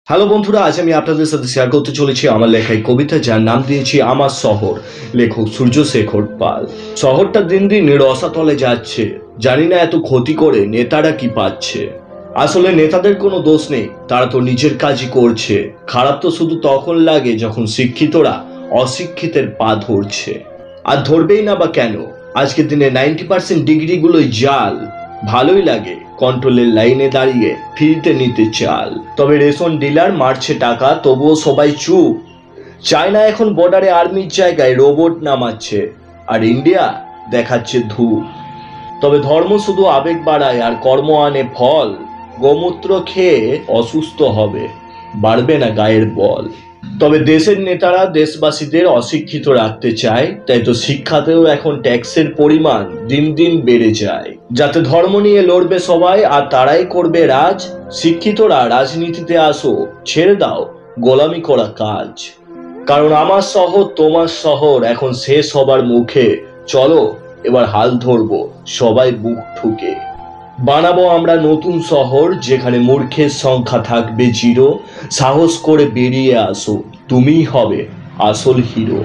Hello বন্ধুরা, আজ আমি আপনাদের সাথে শেয়ার করতে চলেছি আমার লেখা এই কবিতা, যার নাম দিয়েছি আমার শহর। লেখক সূর্যশেখর পাল। শহরটা দিন দিন রসাতলে যাচ্ছে, জানি না এত ক্ষতি করে নেতারা কি পাচ্ছে। আসলে নেতাদের কোনো দোষ নেই, তারা তো নিজের কাজই করছে। খারাপ তো শুধু তখন লাগে যখন শিক্ষিতরা অশিক্ষিতের পা ধরছে। আর ধরবেই না বা কেন? আজকের দিনে 90% ডিগ্রিগুলোই জাল। ভালোই লাগে কন্ট্রোলের লাইনে দাঁড়িয়ে ফ্রিতে নিতে চাল, তবে রেশন ডিলার মারছে টাকা, তবুও সবাই চুপ। চায়না এখন বর্ডারে আর্মির জায়গায় রোবট নামাচ্ছে, আর ইন্ডিয়া দেখাচ্ছে ধূপ। তবে ধর্ম শুধু আবেগ বাড়ায় আর কর্ম আনে ফল। গোমূত্র খেয়ে অসুস্থ হবে, বাড়বে না গায়ের বল। তবে দেশের নেতারা দেশবাসীদের অশিক্ষিত রাখতে চায়, তাই তো শিক্ষাতেও এখন ট্যাক্সের পরিমাণ দিন দিন বেড়ে যায়, যাতে ধর্ম নিয়ে লড়বে সবাই আর তারাই করবে রাজ। শিক্ষিতরা রাজনীতিতে আসো, ছেড়ে দাও গোলামি করা কাজ। কারণ আমার শহর তোমার শহর এখন শেষ হবার মুখে। চলো এবার হাল ধরবো সবাই বুক ঠুকে। বানাবো আমরা নতুন শহর, যেখানে মূর্খের সংখ্যা থাকবে জিরো। সাহস করে বেরিয়ে আসো, তুমিই হবে আসল হিরো।